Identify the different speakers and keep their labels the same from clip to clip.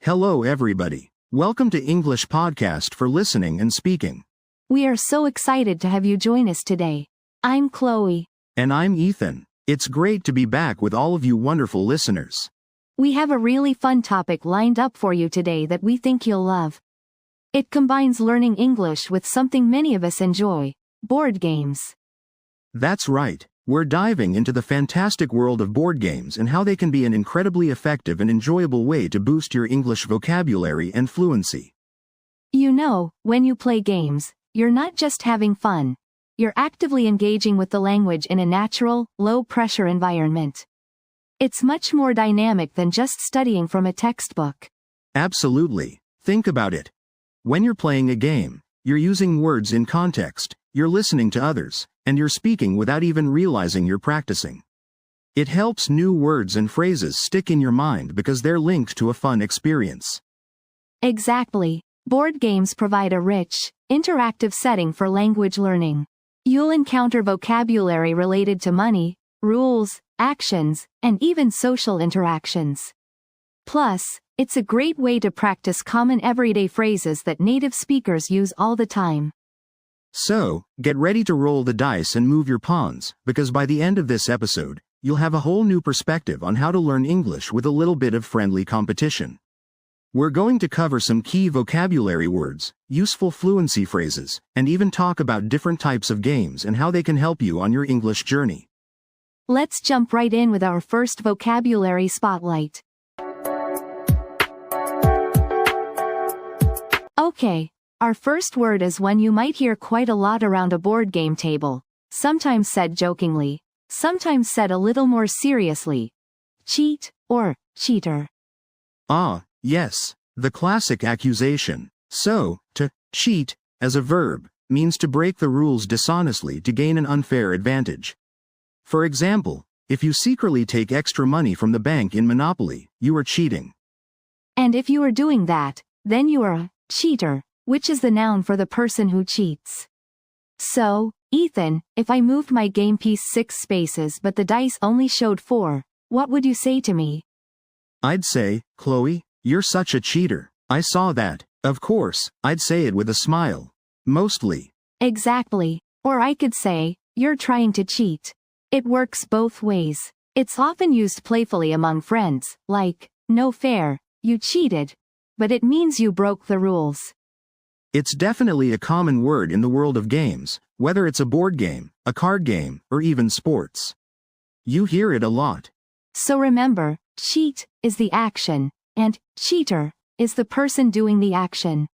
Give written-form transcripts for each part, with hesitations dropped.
Speaker 1: Hello everybody. Welcome to English Podcast for Listening and Speaking.
Speaker 2: We are so excited to have you join us today. I'm Chloe.
Speaker 1: And I'm Ethan. It's great to be back with all of you wonderful listeners.
Speaker 2: We have a really fun topic lined up for you today that we think you'll love. It combines learning English with something many of us enjoy, board games.
Speaker 1: That's right. We're diving into the fantastic world of board games and how they can be an incredibly effective and enjoyable way to boost your English vocabulary and fluency.
Speaker 2: You know, when you play games, you're not just having fun. You're actively engaging with the language in a natural, low-pressure environment. It's much more dynamic than just studying from a textbook.
Speaker 1: Absolutely. Think about it. When you're playing a game, you're using words in context, you're listening to others, and you're speaking without even realizing you're practicing. It helps new words and phrases stick in your mind because they're linked to a fun experience.
Speaker 2: Exactly. Board games provide a rich, interactive setting for language learning. You'll encounter vocabulary related to money, rules, actions, and even social interactions. Plus, it's a great way to practice common everyday phrases that native speakers use all the time.
Speaker 1: So, get ready to roll the dice and move your pawns, because by the end of this episode, you'll have a whole new perspective on how to learn English with a little bit of friendly competition. We're going to cover some key vocabulary words, useful fluency phrases, and even talk about different types of games and how they can help you on your English journey.
Speaker 2: Let's jump right in with our first vocabulary spotlight. Okay. Our first word is one you might hear quite a lot around a board game table, sometimes said jokingly, sometimes said a little more seriously. Cheat, or cheater.
Speaker 1: Ah, yes, the classic accusation. So, to cheat, as a verb, means to break the rules dishonestly to gain an unfair advantage. For example, if you secretly take extra money from the bank in Monopoly, you are cheating.
Speaker 2: And if you are doing that, then you are a cheater, which is the noun for the person who cheats. So, Ethan, if I moved my game piece 6 spaces but the dice only showed 4, what would you say to me?
Speaker 1: I'd say, Chloe, you're such a cheater. I saw that. Of course, I'd say it with a smile. Mostly.
Speaker 2: Exactly. Or I could say, you're trying to cheat. It works both ways. It's often used playfully among friends, like, no fair, you cheated. But it means you broke the rules.
Speaker 1: It's definitely a common word in the world of games, whether it's a board game, a card game, or even sports. You hear it a lot.
Speaker 2: So remember, cheat is the action, and cheater is the person doing the action.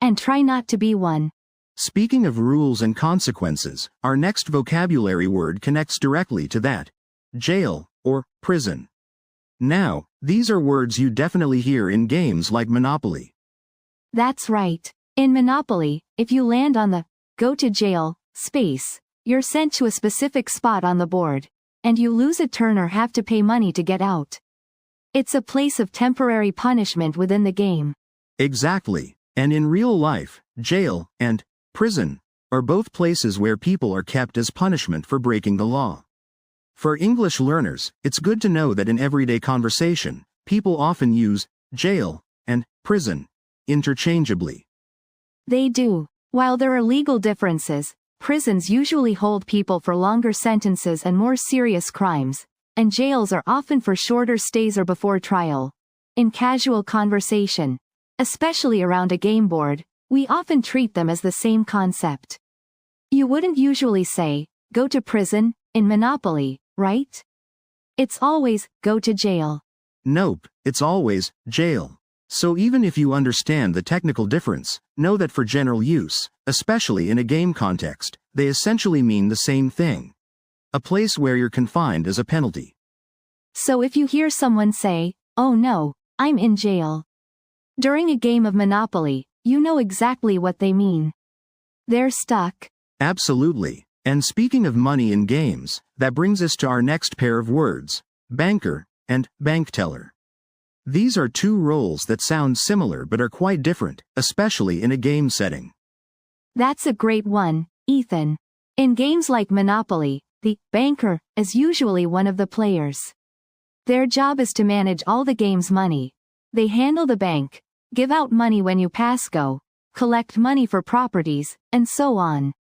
Speaker 2: And try not to be one.
Speaker 1: Speaking of rules and consequences, our next vocabulary word connects directly to that. Jail, or prison. Now, these are words you definitely hear in games like Monopoly.
Speaker 2: That's right. In Monopoly, if you land on the go to jail space, you're sent to a specific spot on the board, and you lose a turn or have to pay money to get out. It's a place of temporary punishment within the game.
Speaker 1: Exactly. And in real life, jail and prison are both places where people are kept as punishment for breaking the law. For English learners, it's good to know that in everyday conversation, people often use jail and prison interchangeably.
Speaker 2: They do. While there are legal differences, prisons usually hold people for longer sentences and more serious crimes, and jails are often for shorter stays or before trial. In casual conversation, especially around a game board, we often treat them as the same concept. You wouldn't usually say, go to prison, in Monopoly, right? It's always, go to jail.
Speaker 1: Nope, it's always, jail. So even if you understand the technical difference, know that for general use, especially in a game context, they essentially mean the same thing. A place where you're confined as a penalty.
Speaker 2: So if you hear someone say, oh no, I'm in jail during a game of Monopoly, you know exactly what they mean. They're stuck.
Speaker 1: Absolutely. And speaking of money in games, that brings us to our next pair of words, banker and bank teller. These are two roles that sound similar but are quite different, especially in a game setting.
Speaker 2: That's a great one, Ethan. In games like Monopoly, the banker is usually one of the players. Their job is to manage all the game's money. They handle the bank, give out money when you pass go, collect money for properties, and so on.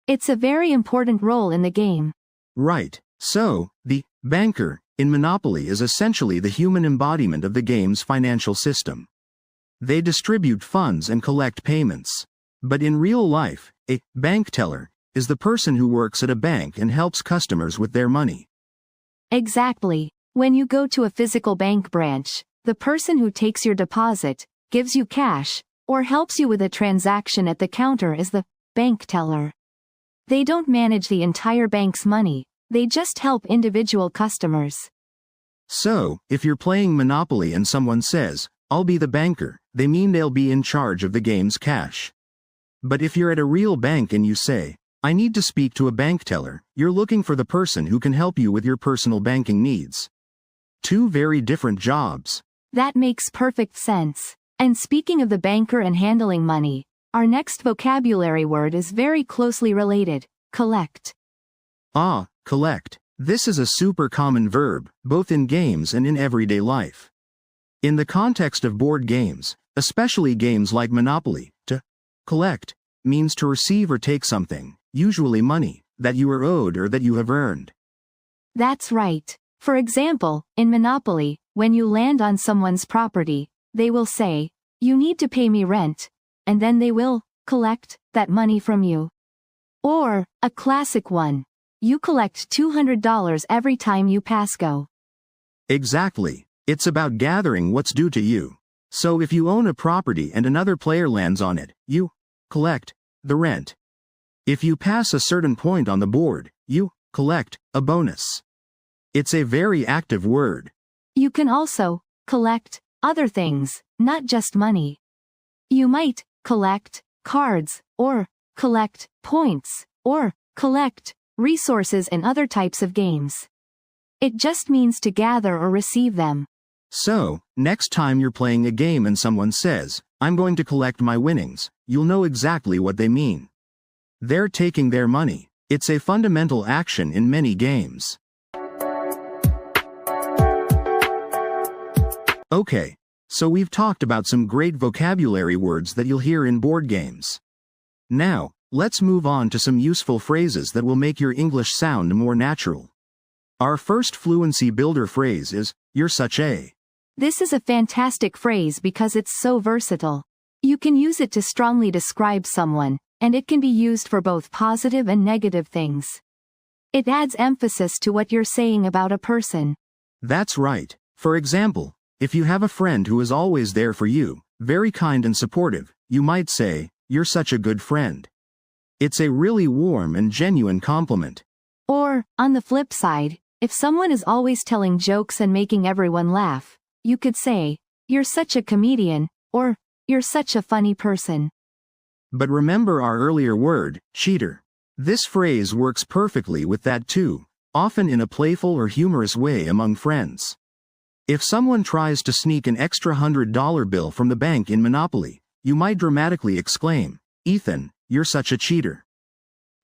Speaker 2: It's a very important role in the game.
Speaker 1: Right. So, the banker in Monopoly is essentially the human embodiment of the game's financial system. They distribute funds and collect payments. But in real life, a bank teller is the person who works at a bank and helps customers with their money.
Speaker 2: Exactly. When you go to a physical bank branch, the person who takes your deposit, gives you cash, or helps you with a transaction at the counter is the bank teller. They don't manage the entire bank's money, they just help individual customers.
Speaker 1: So, if you're playing Monopoly and someone says, "I'll be the banker," they mean they'll be in charge of the game's cash. But if you're at a real bank and you say, "I need to speak to a bank teller," you're looking for the person who can help you with your personal banking needs. Two very different jobs.
Speaker 2: That makes perfect sense. And speaking of the banker and handling money, our next vocabulary word is very closely related: collect.
Speaker 1: Ah, collect. This is a super common verb, both in games and in everyday life. In the context of board games, especially games like Monopoly, to collect means to receive or take something, usually money, that you are owed or that you have earned.
Speaker 2: That's right. For example, in Monopoly, when you land on someone's property, they will say, "You need to pay me rent," and then they will collect that money from you. Or, a classic one, you collect $200 every time you pass go.
Speaker 1: Exactly. It's about gathering what's due to you. So if you own a property and another player lands on it, you collect the rent. If you pass a certain point on the board, you collect a bonus. It's a very active word.
Speaker 2: You can also collect other things, not just money. You might collect cards, or collect points, or collect resources in other types of games. It just means to gather or receive them.
Speaker 1: So, next time you're playing a game and someone says, "I'm going to collect my winnings," you'll know exactly what they mean. They're taking their money. It's a fundamental action in many games. Okay, so we've talked about some great vocabulary words that you'll hear in board games. Now, let's move on to some useful phrases that will make your English sound more natural. Our first fluency builder phrase is, "You're such a."
Speaker 2: This is a fantastic phrase because it's so versatile. You can use it to strongly describe someone, and it can be used for both positive and negative things. It adds emphasis to what you're saying about a person.
Speaker 1: That's right. For example, if you have a friend who is always there for you, very kind and supportive, you might say, "You're such a good friend." It's a really warm and genuine compliment.
Speaker 2: Or, on the flip side, if someone is always telling jokes and making everyone laugh, you could say, "You're such a comedian," or, "You're such a funny person."
Speaker 1: But remember our earlier word, cheater. This phrase works perfectly with that too, often in a playful or humorous way among friends. If someone tries to sneak an extra $100 bill from the bank in Monopoly, you might dramatically exclaim, "Ethan, you're such a cheater."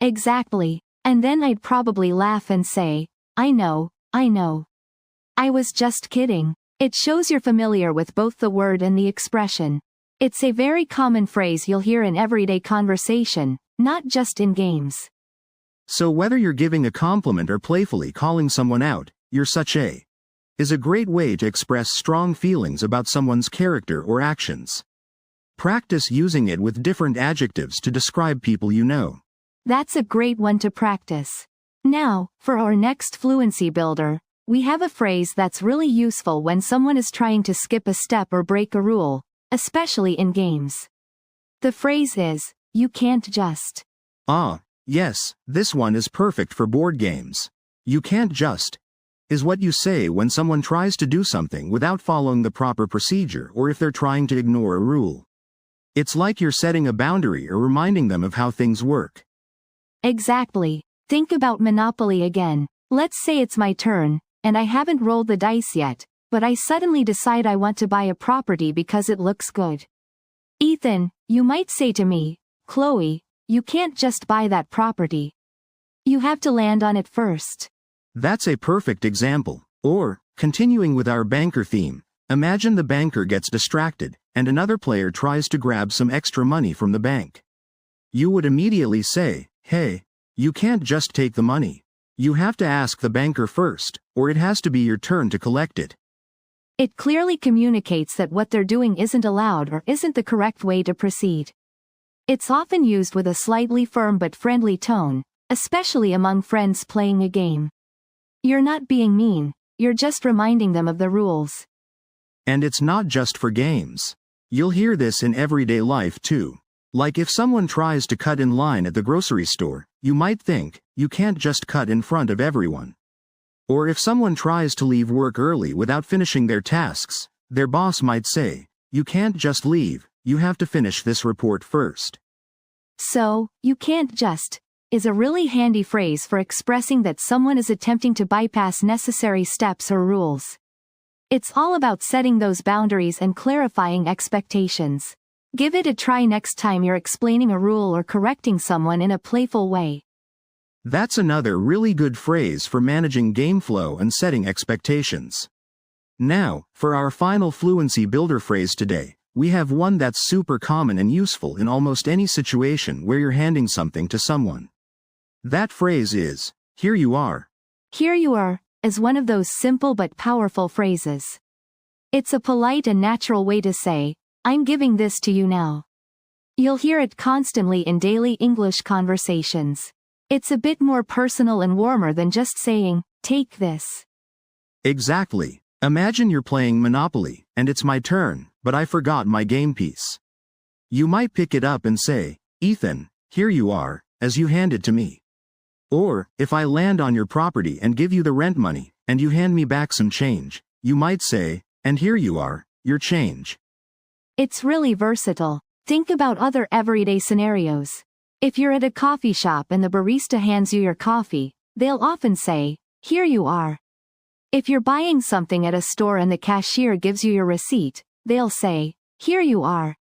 Speaker 2: Exactly. And then I'd probably laugh and say, I know. I was just kidding." It shows you're familiar with both the word and the expression. It's a very common phrase you'll hear in everyday conversation, not just in games.
Speaker 1: So whether you're giving a compliment or playfully calling someone out, "You're such a," is a great way to express strong feelings about someone's character or actions. Practice using it with different adjectives to describe people you know.
Speaker 2: That's a great one to practice. Now, for our next fluency builder, we have a phrase that's really useful when someone is trying to skip a step or break a rule, especially in games. The phrase is, "You can't just."
Speaker 1: Ah, yes, this one is perfect for board games. "You can't just," is what you say when someone tries to do something without following the proper procedure or if they're trying to ignore a rule. It's like you're setting a boundary or reminding them of how things work.
Speaker 2: Exactly. Think about Monopoly again. Let's say it's my turn, and I haven't rolled the dice yet, but I suddenly decide I want to buy a property because it looks good. Ethan, you might say to me, "Chloe, you can't just buy that property. You have to land on it first."
Speaker 1: That's a perfect example. Or, continuing with our banker theme, Imagine the banker gets distracted, and another player tries to grab some extra money from the bank. You would immediately say, "Hey, you can't just take the money. You have to ask the banker first, or it has to be your turn to collect it."
Speaker 2: It clearly communicates that what they're doing isn't allowed or isn't the correct way to proceed. It's often used with a slightly firm but friendly tone, especially among friends playing a game. You're not being mean, you're just reminding them of the rules.
Speaker 1: And it's not just for games. You'll hear this in everyday life too. Like if someone tries to cut in line at the grocery store, you might think, "You can't just cut in front of everyone." Or if someone tries to leave work early without finishing their tasks, their boss might say, "You can't just leave, you have to finish this report first."
Speaker 2: So, "you can't just" is a really handy phrase for expressing that someone is attempting to bypass necessary steps or rules. It's all about setting those boundaries and clarifying expectations. Give it a try next time you're explaining a rule or correcting someone in a playful way.
Speaker 1: That's another really good phrase for managing game flow and setting expectations. Now, for our final fluency builder phrase today, we have one that's super common and useful in almost any situation where you're handing something to someone. That phrase is, "Here you are."
Speaker 2: "Here you are" is one of those simple but powerful phrases. It's a polite and natural way to say, "I'm giving this to you now." You'll hear it constantly in daily English conversations. It's a bit more personal and warmer than just saying, "Take this."
Speaker 1: Exactly. Imagine you're playing Monopoly, and it's my turn, but I forgot my game piece. You might pick it up and say, "Ethan, here you are," as you hand it to me. Or, if I land on your property and give you the rent money, and you hand me back some change, you might say, "And here you are, your change."
Speaker 2: It's really versatile. Think about other everyday scenarios. If you're at a coffee shop and the barista hands you your coffee, they'll often say, "Here you are." If you're buying something at a store and the cashier gives you your receipt, they'll say, "Here you are."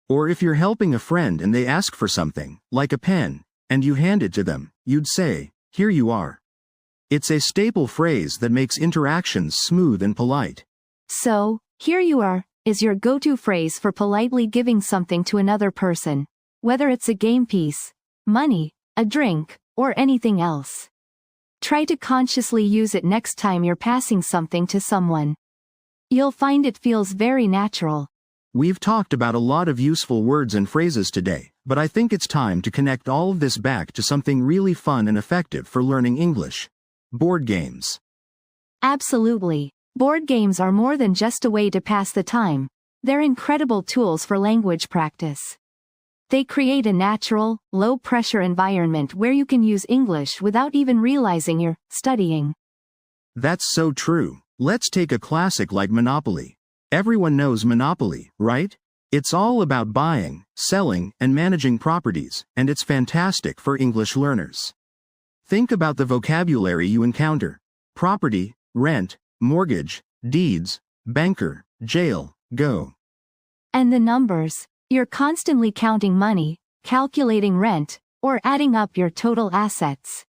Speaker 1: Or if you're helping a friend and they ask for something, like a pen, and you hand it to them, you'd say, "Here you are." It's a staple phrase that makes interactions smooth and polite.
Speaker 2: So, "here you are" is your go-to phrase for politely giving something to another person, whether it's a game piece, money, a drink, or anything else. Try to consciously use it next time you're passing something to someone. You'll find it feels very natural.
Speaker 1: We've talked about a lot of useful words and phrases today, but I think it's time to connect all of this back to something really fun and effective for learning English: board games.
Speaker 2: Absolutely. Board games are more than just a way to pass the time. They're incredible tools for language practice. They create a natural, low-pressure environment where you can use English without even realizing you're studying.
Speaker 1: That's so true. Let's take a classic like Monopoly. Everyone knows Monopoly, right? It's all about buying, selling, and managing properties, and it's fantastic for English learners. Think about the vocabulary you encounter: property, rent, mortgage, deeds, banker, jail, go.
Speaker 2: And the numbers. You're constantly counting money, calculating rent, or adding up your total assets.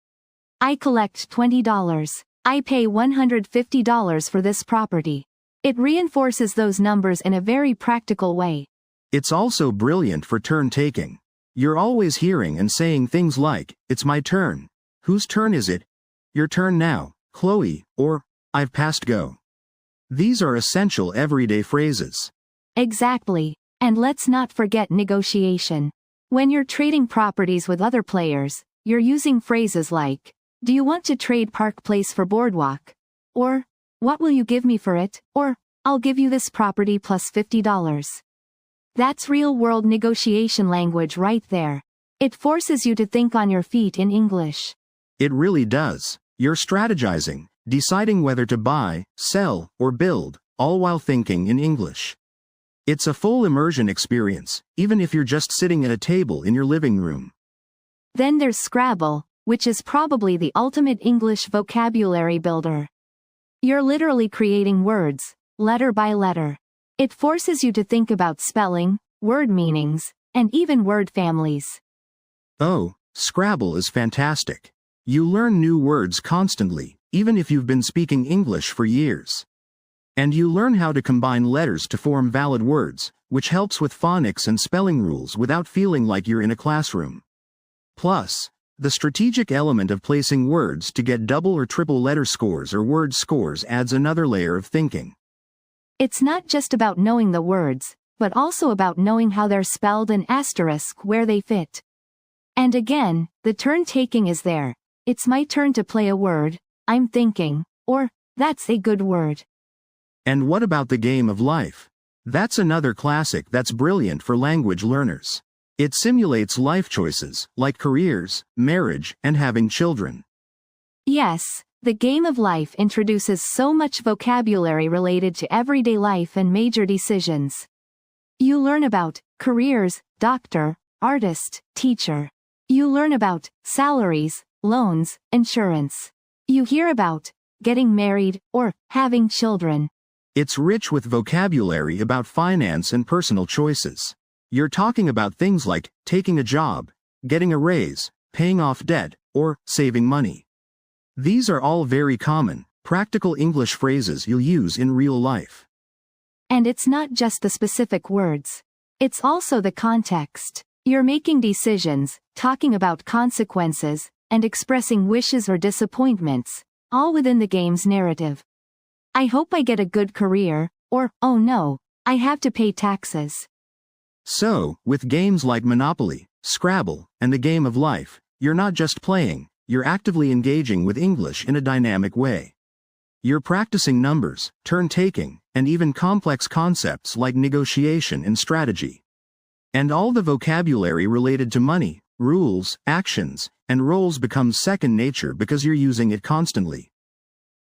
Speaker 2: I collect $20. I pay $150 for this property. It reinforces those numbers in a very practical way.
Speaker 1: It's also brilliant for turn-taking. You're always hearing and saying things like, "It's my turn." "Whose turn is it?" "Your turn now, Chloe," or "I've passed go." These are essential everyday phrases.
Speaker 2: Exactly. And let's not forget negotiation. When you're trading properties with other players, you're using phrases like, "Do you want to trade Park Place for Boardwalk?" Or, "What will you give me for it?" Or, "I'll give you this property plus $50. That's real-world negotiation language right there. It forces you to think on your feet in English.
Speaker 1: It really does. You're strategizing, deciding whether to buy, sell, or build, all while thinking in English. It's a full immersion experience, even if you're just sitting at a table in your living room.
Speaker 2: Then there's Scrabble, which is probably the ultimate English vocabulary builder. You're literally creating words, letter by letter. It forces you to think about spelling, word meanings, and even word families.
Speaker 1: Oh, Scrabble is fantastic. You learn new words constantly, even if you've been speaking English for years. And you learn how to combine letters to form valid words, which helps with phonics and spelling rules without feeling like you're in a classroom. Plus, the strategic element of placing words to get double or triple letter scores or word scores adds another layer of thinking.
Speaker 2: It's not just about knowing the words, but also about knowing how they're spelled and asterisk where they fit. And again, the turn-taking is there. It's my turn to play a word, I'm thinking, or, that's a good word.
Speaker 1: And what about the game of life? That's another classic that's brilliant for language learners. It simulates life choices, like careers, marriage, and having children.
Speaker 2: Yes, the game of life introduces so much vocabulary related to everyday life and major decisions. You learn about careers, doctor, artist, teacher. You learn about salaries, loans, insurance. You hear about getting married or having children.
Speaker 1: It's rich with vocabulary about finance and personal choices. You're talking about things like taking a job, getting a raise, paying off debt, or saving money. These are all very common, practical English phrases you'll use in real life.
Speaker 2: And it's not just the specific words. It's also the context. You're making decisions, talking about consequences, and expressing wishes or disappointments, all within the game's narrative. I hope I get a good career, or, oh no, I have to pay taxes.
Speaker 1: So, with games like Monopoly, Scrabble, and the game of life, you're not just playing, you're actively engaging with English in a dynamic way. You're practicing numbers, turn-taking, and even complex concepts like negotiation and strategy. And all the vocabulary related to money, rules, actions, and roles becomes second nature because you're using it constantly.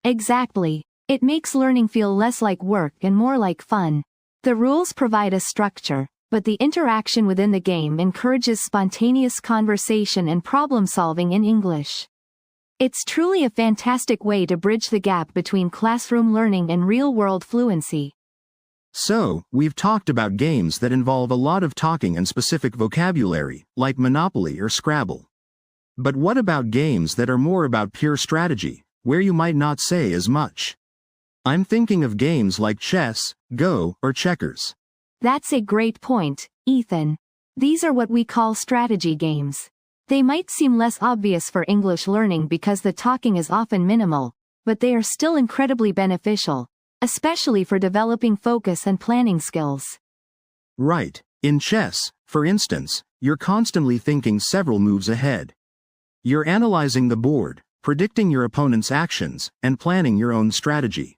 Speaker 2: Exactly. It makes learning feel less like work and more like fun. The rules provide a structure, but the interaction within the game encourages spontaneous conversation and problem-solving in English. It's truly a fantastic way to bridge the gap between classroom learning and real-world fluency.
Speaker 1: So, we've talked about games that involve a lot of talking and specific vocabulary, like Monopoly or Scrabble. But what about games that are more about pure strategy, where you might not say as much? I'm thinking of games like chess, Go, or checkers.
Speaker 2: That's a great point, Ethan. These are what we call strategy games. They might seem less obvious for English learning because the talking is often minimal, but they are still incredibly beneficial, especially for developing focus and planning skills.
Speaker 1: Right. In chess, for instance, you're constantly thinking several moves ahead. You're analyzing the board, predicting your opponent's actions, and planning your own strategy.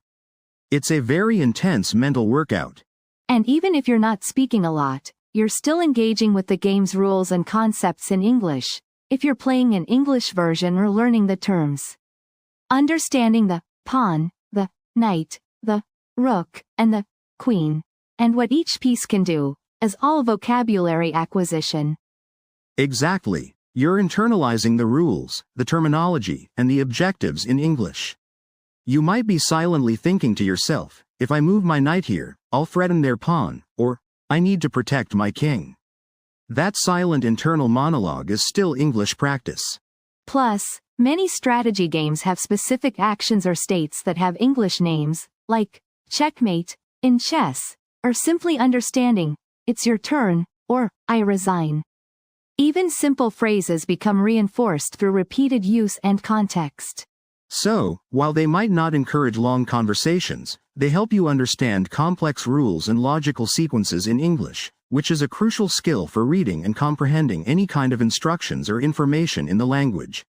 Speaker 1: It's a very intense mental workout.
Speaker 2: And even if you're not speaking a lot, you're still engaging with the game's rules and concepts in English, if you're playing an English version or learning the terms. Understanding the pawn, the knight, the rook, and the queen, and what each piece can do, is all vocabulary acquisition.
Speaker 1: Exactly. You're internalizing the rules, the terminology, and the objectives in English. You might be silently thinking to yourself, if I move my knight here, I'll threaten their pawn, or, I need to protect my king. That silent internal monologue is still English practice.
Speaker 2: Plus, many strategy games have specific actions or states that have English names, like checkmate in chess, or simply understanding, it's your turn, or I resign. Even simple phrases become reinforced through repeated use and context.
Speaker 1: So, while they might not encourage long conversations, they help you understand complex rules and logical sequences in English, which is a crucial skill for reading and comprehending any kind of instructions or information in the language.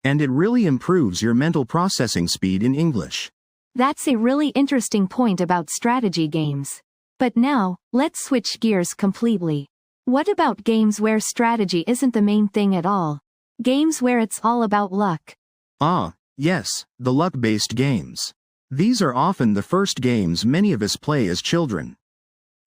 Speaker 1: And it really improves your mental processing speed in English.
Speaker 2: That's a really interesting point about strategy games. But now, let's switch gears completely. What about games where strategy isn't the main thing at all? Games where it's all about luck.
Speaker 1: Yes, the luck-based games. These are often the first games many of us play as children.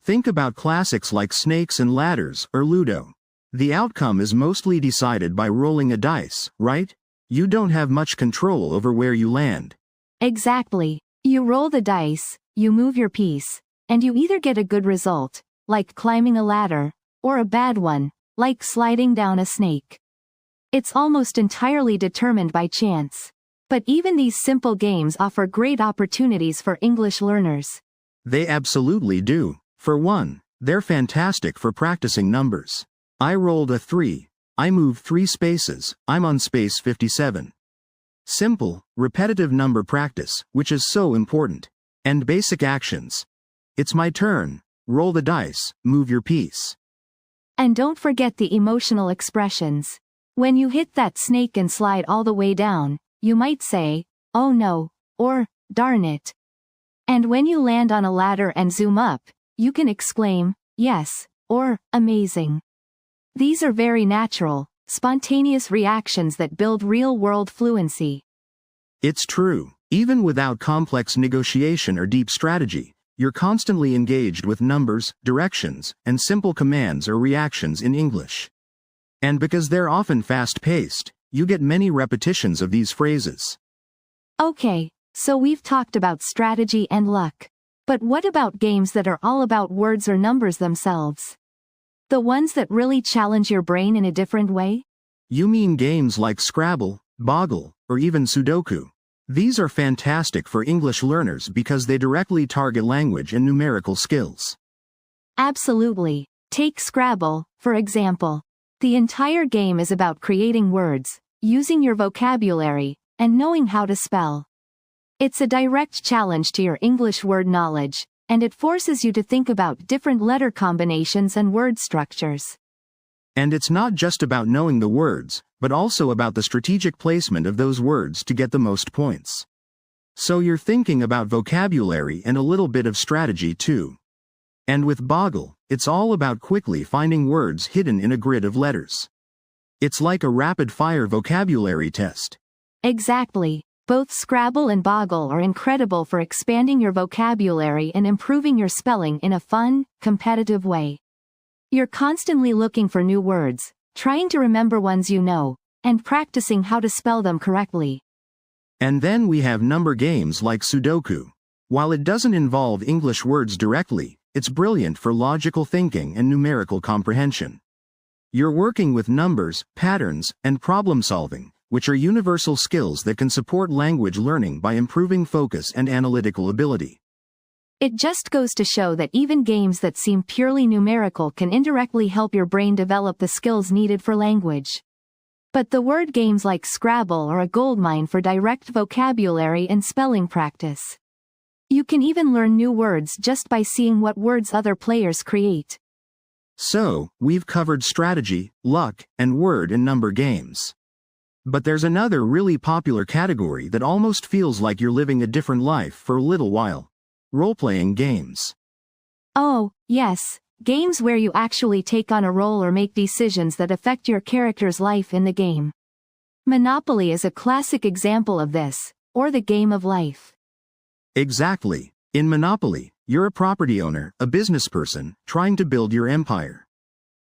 Speaker 1: Think about classics like Snakes and Ladders or Ludo. The outcome is mostly decided by rolling a dice, right? You don't have much control over where you land.
Speaker 2: Exactly. You roll the dice, you move your piece, and you either get a good result, like climbing a ladder, or a bad one, like sliding down a snake. It's almost entirely determined by chance. But even these simple games offer great opportunities for English learners.
Speaker 1: They absolutely do. For one, they're fantastic for practicing numbers. I rolled a 3. I moved 3 spaces, I'm on space 57. Simple, repetitive number practice, which is so important. And basic actions. It's my turn. Roll the dice, move your piece.
Speaker 2: And don't forget the emotional expressions. When you hit that snake and slide all the way down, you might say, "Oh no," or "Darn it." And when you land on a ladder and zoom up, you can exclaim, "Yes," or "Amazing." These are very natural, spontaneous reactions that build real-world fluency.
Speaker 1: It's true. Even without complex negotiation or deep strategy, you're constantly engaged with numbers, directions, and simple commands or reactions in English. And because they're often fast-paced, you get many repetitions of these phrases.
Speaker 2: Okay, so we've talked about strategy and luck. But what about games that are all about words or numbers themselves? The ones that really challenge your brain in a different way?
Speaker 1: You mean games like Scrabble, Boggle, or even Sudoku? These are fantastic for English learners because they directly target language and numerical skills.
Speaker 2: Absolutely. Take Scrabble, for example. The entire game is about creating words, using your vocabulary, and knowing how to spell. It's a direct challenge to your English word knowledge, and it forces you to think about different letter combinations and word structures.
Speaker 1: And it's not just about knowing the words, but also about the strategic placement of those words to get the most points. So you're thinking about vocabulary and a little bit of strategy too. And with Boggle, it's all about quickly finding words hidden in a grid of letters. It's like a rapid-fire vocabulary test.
Speaker 2: Exactly. Both Scrabble and Boggle are incredible for expanding your vocabulary and improving your spelling in a fun, competitive way. You're constantly looking for new words, trying to remember ones you know, and practicing how to spell them correctly.
Speaker 1: And then we have number games like Sudoku. While it doesn't involve English words directly, it's brilliant for logical thinking and numerical comprehension. You're working with numbers, patterns, and problem solving, which are universal skills that can support language learning by improving focus and analytical ability.
Speaker 2: It just goes to show that even games that seem purely numerical can indirectly help your brain develop the skills needed for language. But the word games like Scrabble are a goldmine for direct vocabulary and spelling practice. You can even learn new words just by seeing what words other players create.
Speaker 1: So, we've covered strategy, luck, and word and number games. But there's another really popular category that almost feels like you're living a different life for a little while. Role-playing games.
Speaker 2: Oh, yes, games where you actually take on a role or make decisions that affect your character's life in the game. Monopoly is a classic example of this, or the game of life.
Speaker 1: Exactly. In Monopoly, you're a property owner, a business person, trying to build your empire.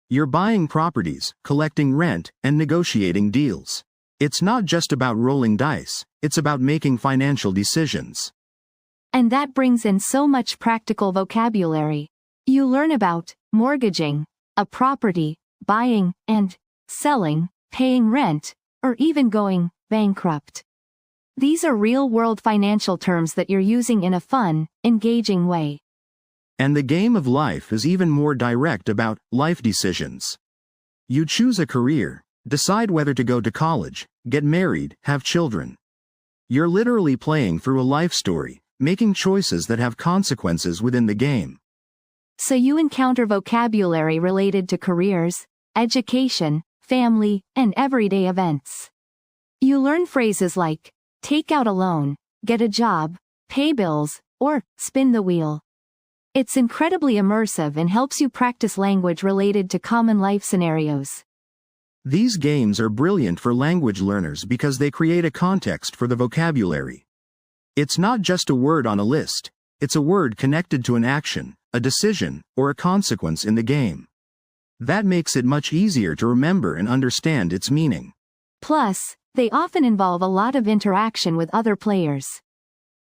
Speaker 1: You're buying properties, collecting rent, and negotiating deals. It's not just about rolling dice, it's about making financial decisions.
Speaker 2: And that brings in so much practical vocabulary. You learn about mortgaging a property, buying and selling, paying rent, or even going bankrupt. These are real-world financial terms that you're using in a fun, engaging way.
Speaker 1: And the game of life is even more direct about life decisions. You choose a career, decide whether to go to college, get married, have children. You're literally playing through a life story, making choices that have consequences within the game.
Speaker 2: So you encounter vocabulary related to careers, education, family, and everyday events. You learn phrases like, take out a loan, get a job, pay bills, or spin the wheel. It's incredibly immersive and helps you practice language related to common life scenarios.
Speaker 1: These games are brilliant for language learners because they create a context for the vocabulary. It's not just a word on a list, it's a word connected to an action, a decision, or a consequence in the game. That makes it much easier to remember and understand its meaning.
Speaker 2: Plus, they often involve a lot of interaction with other players.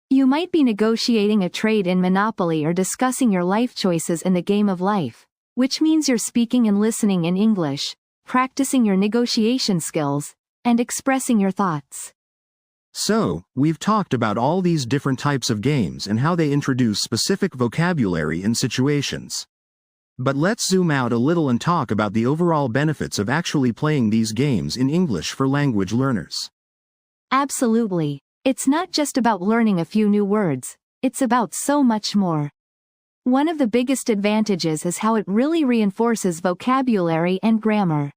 Speaker 2: You might be negotiating a trade in Monopoly or discussing your life choices in the game of life, which means you're speaking and listening in English, practicing your negotiation skills, and expressing your thoughts.
Speaker 1: So, we've talked about all these different types of games and how they introduce specific vocabulary in situations. But let's zoom out a little and talk about the overall benefits of actually playing these games in English for language learners.
Speaker 2: Absolutely. It's not just about learning a few new words, it's about so much more. One of the biggest advantages is how it really reinforces vocabulary and grammar.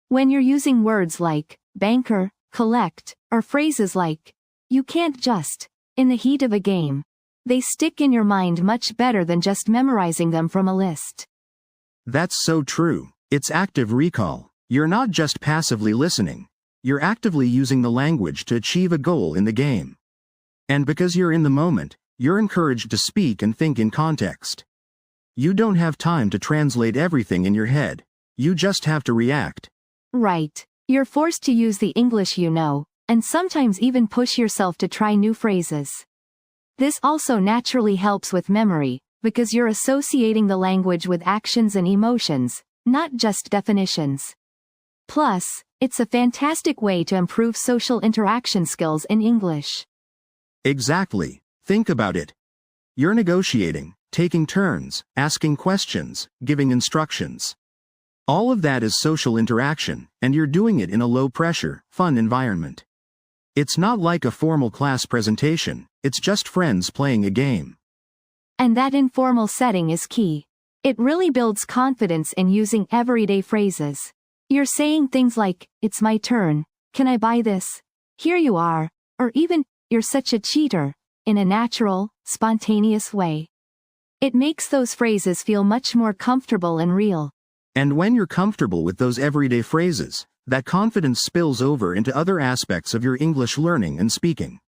Speaker 2: When you're using words like banker, collect, or phrases like, you can't just, in the heat of a game, they stick in your mind much better than just memorizing them from a list.
Speaker 1: That's so true. It's active recall. You're not just passively listening, you're actively using the language to achieve a goal in the game. And because you're in the moment, you're encouraged to speak and think in context. You don't have time to translate everything in your head, you just have to react.
Speaker 2: Right. You're forced to use the English you know, and sometimes even push yourself to try new phrases. This also naturally helps with memory, because you're associating the language with actions and emotions, not just definitions. Plus, it's a fantastic way to improve social interaction skills in English.
Speaker 1: Exactly. Think about it. You're negotiating, taking turns, asking questions, giving instructions. All of that is social interaction, and you're doing it in a low-pressure, fun environment. It's not like a formal class presentation, it's just friends playing a game.
Speaker 2: And that informal setting is key. It really builds confidence in using everyday phrases. You're saying things like, it's my turn, can I buy this? Here you are, or even, you're such a cheater, in a natural, spontaneous way. It makes those phrases feel much more comfortable and real.
Speaker 1: And when you're comfortable with those everyday phrases, that confidence spills over into other aspects of your English learning and speaking.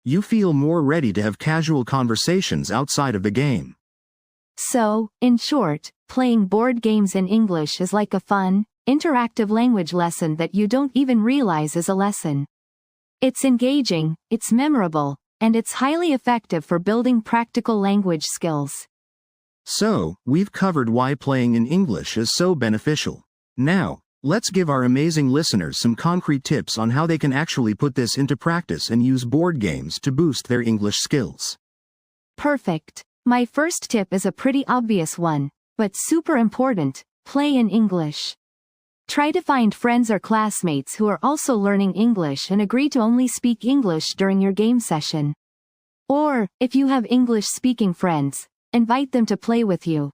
Speaker 1: You feel more ready to have casual conversations outside of the game.
Speaker 2: So, in short, playing board games in English is like a fun, interactive language lesson that you don't even realize is a lesson. It's engaging, it's memorable, and it's highly effective for building practical language skills.
Speaker 1: So, we've covered why playing in English is so beneficial. Now, let's give our amazing listeners some concrete tips on how they can actually put this into practice and use board games to boost their English skills.
Speaker 2: Perfect. My first tip is a pretty obvious one, but super important: play in English. Try to find friends or classmates who are also learning English and agree to only speak English during your game session. Or, if you have English-speaking friends, invite them to play with you.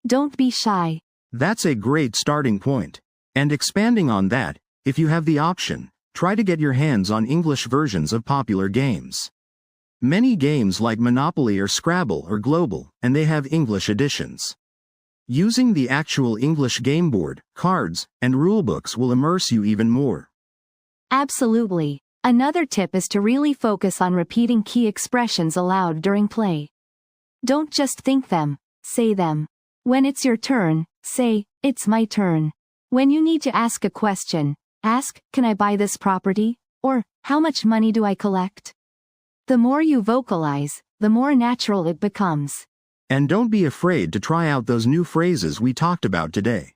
Speaker 2: Don't be shy.
Speaker 1: That's a great starting point. And expanding on that, if you have the option, try to get your hands on English versions of popular games. Many games like Monopoly or Scrabble are global, and they have English editions. Using the actual English game board, cards, and rulebooks will immerse you even more.
Speaker 2: Absolutely. Another tip is to really focus on repeating key expressions aloud during play. Don't just think them, say them. When it's your turn, say, it's my turn. When you need to ask a question, ask, can I buy this property? Or, how much money do I collect? The more you vocalize, the more natural it becomes.
Speaker 1: And don't be afraid to try out those new phrases we talked about today.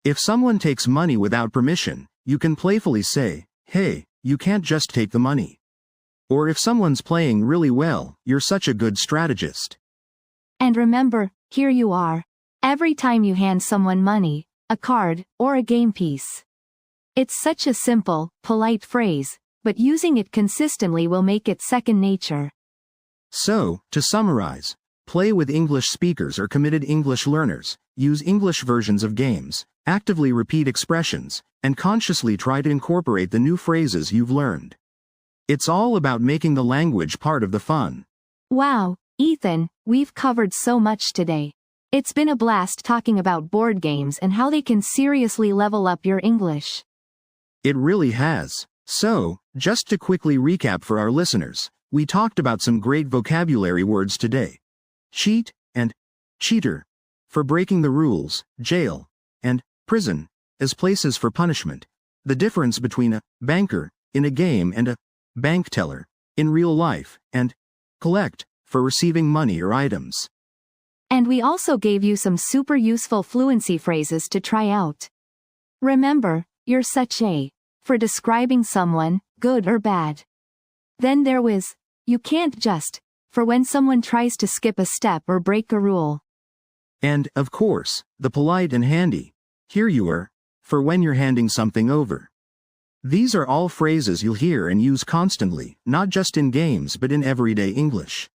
Speaker 1: If someone takes money without permission, you can playfully say, hey, you can't just take the money. Or if someone's playing really well, you're such a good strategist.
Speaker 2: And remember, here you are. Every time you hand someone money, a card, or a game piece. It's such a simple, polite phrase, but using it consistently will make it second nature.
Speaker 1: So, to summarize, play with English speakers or committed English learners, use English versions of games, actively repeat expressions, and consciously try to incorporate the new phrases you've learned. It's all about making the language part of the fun.
Speaker 2: Wow, Ethan, we've covered so much today. It's been a blast talking about board games and how they can seriously level up your English.
Speaker 1: It really has. So, just to quickly recap for our listeners, we talked about some great vocabulary words today. Cheat and cheater, for breaking the rules, jail, and prison, as places for punishment. The difference between a banker, in a game, and a bank teller, in real life, and collect, for receiving money or items.
Speaker 2: And we also gave you some super useful fluency phrases to try out. Remember, you're such a, for describing someone, good or bad. Then there was, you can't just, for when someone tries to skip a step or break a rule.
Speaker 1: And, of course, the polite and handy, here you are, for when you're handing something over. These are all phrases you'll hear and use constantly, not just in games but in everyday English.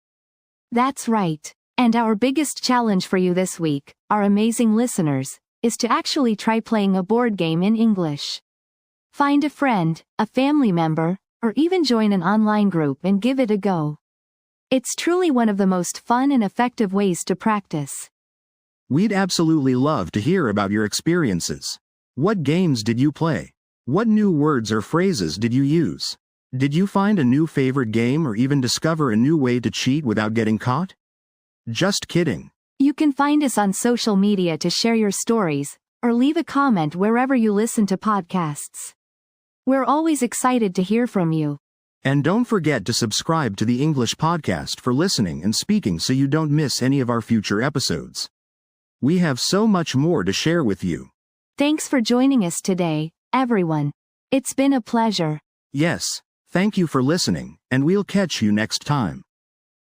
Speaker 2: That's right. And our biggest challenge for you this week, our amazing listeners, is to actually try playing a board game in English. Find a friend, a family member, or even join an online group and give it a go. It's truly one of the most fun and effective ways to practice.
Speaker 1: We'd absolutely love to hear about your experiences. What games did you play? What new words or phrases did you use? Did you find a new favorite game or even discover a new way to cheat without getting caught? Just kidding.
Speaker 2: You can find us on social media to share your stories, or leave a comment wherever you listen to podcasts. We're always excited to hear from you.
Speaker 1: And don't forget to subscribe to the English podcast for listening and speaking so you don't miss any of our future episodes. We have so much more to share with you.
Speaker 2: Thanks for joining us today, everyone. It's been a pleasure.
Speaker 1: Yes, thank you for listening, and we'll catch you next time.